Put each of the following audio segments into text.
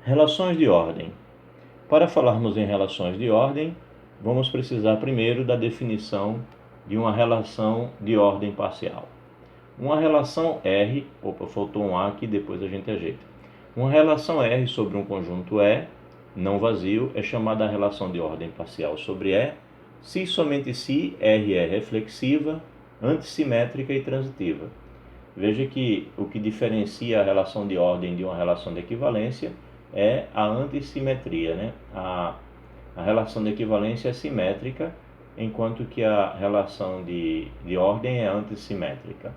Relações de ordem. Para falarmos em relações de ordem, vamos precisar primeiro da definição de uma relação de ordem parcial. Uma relação R, faltou um A aqui, depois a gente ajeita. Uma relação R sobre um conjunto E, não vazio, é chamada relação de ordem parcial sobre E, se somente se R é reflexiva, antissimétrica e transitiva. Veja que o que diferencia a relação de ordem de uma relação de equivalência é a antissimetria, né? A relação de equivalência é simétrica, enquanto que a relação de ordem é antissimétrica.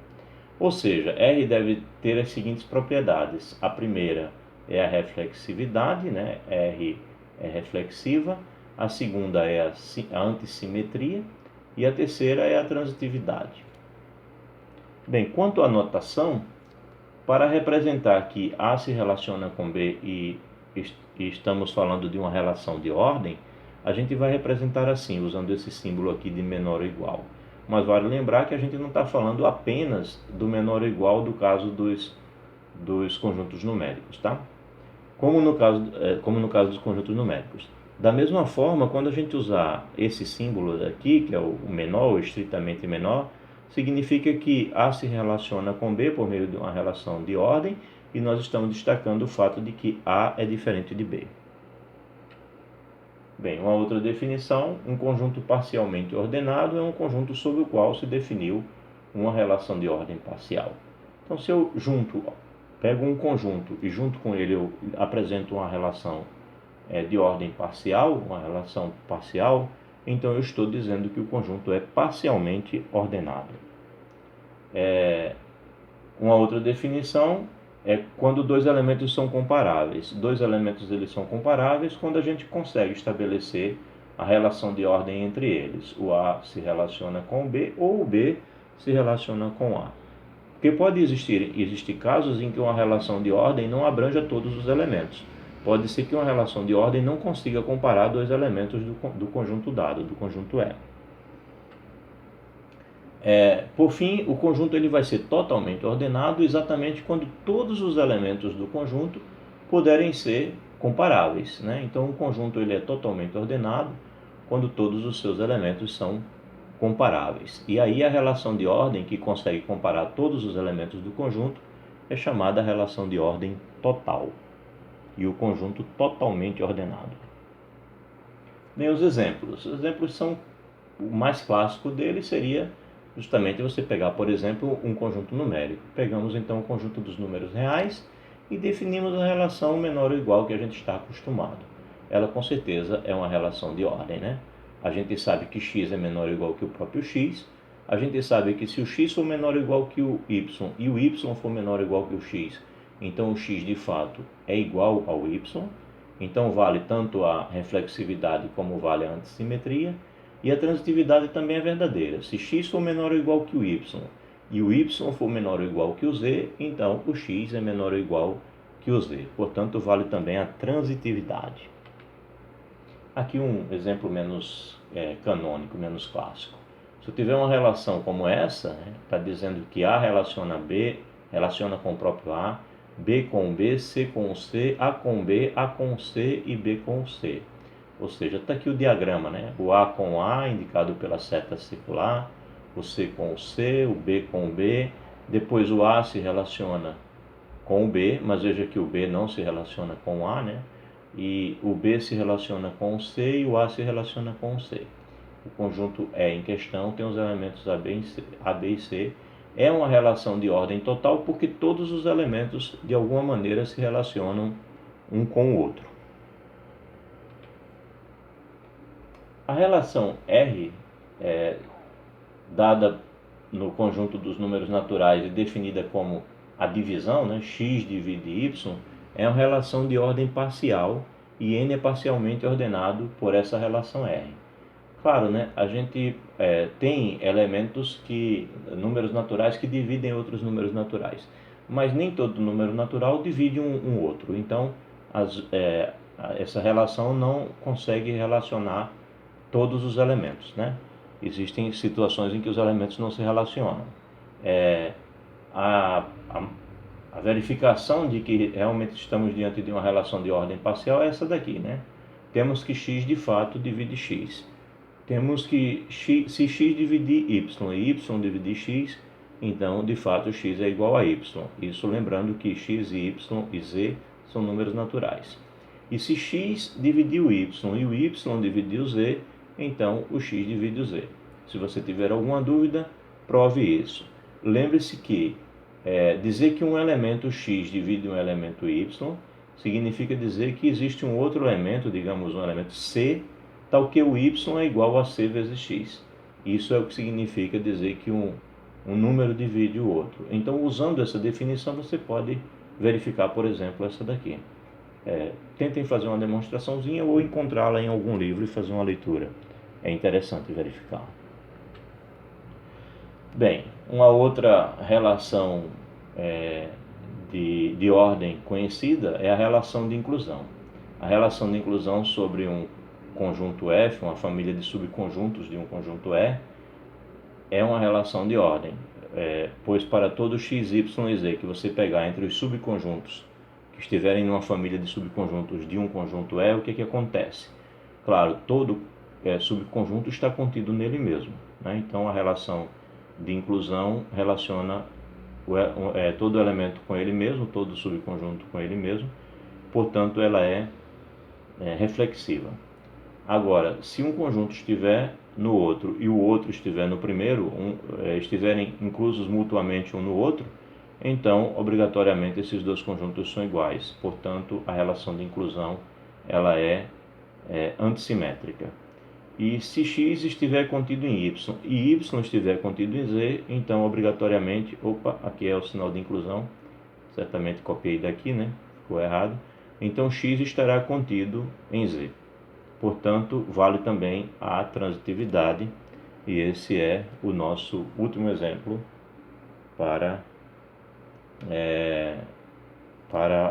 Ou seja, R deve ter as seguintes propriedades. A primeira é a reflexividade, né? R é reflexiva. A segunda é a antissimetria. E a terceira é a transitividade. Bem, quanto à notação, para representar que A se relaciona com B e estamos falando de uma relação de ordem, a gente vai representar assim, usando esse símbolo aqui de menor ou igual. Mas vale lembrar que a gente não está falando apenas do menor ou igual do caso dos conjuntos numéricos, tá? Como no caso dos conjuntos numéricos. Da mesma forma, quando a gente usar esse símbolo aqui, que é o menor, o estritamente menor, significa que A se relaciona com B por meio de uma relação de ordem, e nós estamos destacando o fato de que A é diferente de B. Bem, uma outra definição, um conjunto parcialmente ordenado é um conjunto sobre o qual se definiu uma relação de ordem parcial. Então, se eu pego um conjunto e junto com ele eu apresento uma relação de ordem parcial, uma relação parcial, então eu estou dizendo que o conjunto é parcialmente ordenado. Uma outra definição é quando dois elementos são comparáveis. Dois elementos eles são comparáveis quando a gente consegue estabelecer a relação de ordem entre eles. O A se relaciona com o B ou o B se relaciona com o A. Porque pode existir casos em que uma relação de ordem não abranja todos os elementos. Pode ser que uma relação de ordem não consiga comparar dois elementos do conjunto dado, do conjunto E. Por fim, o conjunto ele vai ser totalmente ordenado exatamente quando todos os elementos do conjunto puderem ser comparáveis, né? Então, o conjunto ele é totalmente ordenado quando todos os seus elementos são comparáveis. E aí a relação de ordem que consegue comparar todos os elementos do conjunto é chamada relação de ordem total. E o conjunto totalmente ordenado. Bem, os exemplos. Os exemplos são, o mais clássico deles seria justamente você pegar, por exemplo, um conjunto numérico. Pegamos então o conjunto dos números reais e definimos a relação menor ou igual que a gente está acostumado. Ela com certeza é uma relação de ordem, né? A gente sabe que x é menor ou igual que o próprio x. A gente sabe que se o x for menor ou igual que o y e o y for menor ou igual que o x, então o x de fato é igual ao y. Então vale tanto a reflexividade como vale a antissimetria. E a transitividade também é verdadeira. Se x for menor ou igual que o y e o y for menor ou igual que o z, então o x é menor ou igual que o z. Portanto, vale também a transitividade. Aqui um exemplo menos canônico, menos clássico. Se eu tiver uma relação como essa, está dizendo que A relaciona B, relaciona com o próprio A, B com B, C com C, A com B, A com C e B com C. Ou seja, está aqui o diagrama, né? O A com o A, indicado pela seta circular, o C com o C, o B com o B, depois o A se relaciona com o B, mas veja que o B não se relaciona com o A, né? E o B se relaciona com o C e o A se relaciona com o C. O conjunto E em questão tem os elementos A, B e C. É uma relação de ordem total porque todos os elementos de alguma maneira se relacionam um com o outro. A relação R, dada no conjunto dos números naturais e definida como a divisão, né, x divide y, é uma relação de ordem parcial e n é parcialmente ordenado por essa relação R. Claro, né, a gente tem números naturais que dividem outros números naturais, mas nem todo número natural divide um outro. Então, essa relação não consegue relacionar todos os elementos, né? Existem situações em que os elementos não se relacionam. A verificação de que realmente estamos diante de uma relação de ordem parcial é essa daqui, né? Temos que x de fato divide x. Temos que se x dividir y e y dividir x, então de fato x é igual a y. Isso lembrando que x e y e z são números naturais. E se x dividir o y e o y dividir o z, então o x divide o z. Se você tiver alguma dúvida, prove isso. Lembre-se que dizer que um elemento x divide um elemento y significa dizer que existe um outro elemento, digamos um elemento c, tal que o y é igual a c vezes x. Isso é o que significa dizer que um número divide o outro. Então, usando essa definição, você pode verificar, por exemplo, essa daqui. Tentem fazer uma demonstraçãozinha ou encontrá-la em algum livro e fazer uma leitura. É interessante verificar. Bem, uma outra relação de ordem conhecida é a relação de inclusão. A relação de inclusão sobre um conjunto F, uma família de subconjuntos de um conjunto E, é uma relação de ordem, pois para todo x, y e z que você pegar entre os subconjuntos que estiverem numa família de subconjuntos de um conjunto E, o que acontece? Claro, todo subconjunto está contido nele mesmo, né? Então a relação de inclusão relaciona todo elemento com ele mesmo, todo subconjunto com ele mesmo, portanto ela é reflexiva. Agora, se um conjunto estiver no outro e o outro estiver no primeiro, estiverem inclusos mutuamente um no outro, então obrigatoriamente esses dois conjuntos são iguais, portanto a relação de inclusão ela é antissimétrica. E se x estiver contido em y e y estiver contido em z, então obrigatoriamente, aqui é o sinal de inclusão, certamente copiei daqui, né? Ficou errado. Então x estará contido em z. Portanto, vale também a transitividade, e esse é o nosso último exemplo para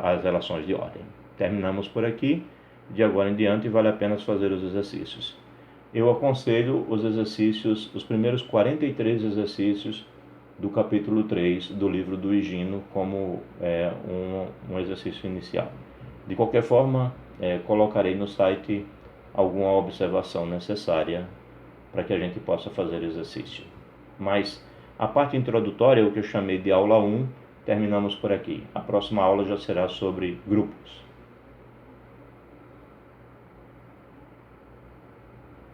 as relações de ordem. Terminamos por aqui. De agora em diante, vale a pena fazer os exercícios. Eu aconselho os exercícios, os primeiros 43 exercícios do capítulo 3 do livro do Higino como um exercício inicial. De qualquer forma, colocarei no site alguma observação necessária para que a gente possa fazer exercício. Mas a parte introdutória, o que eu chamei de aula 1, terminamos por aqui. A próxima aula já será sobre grupos.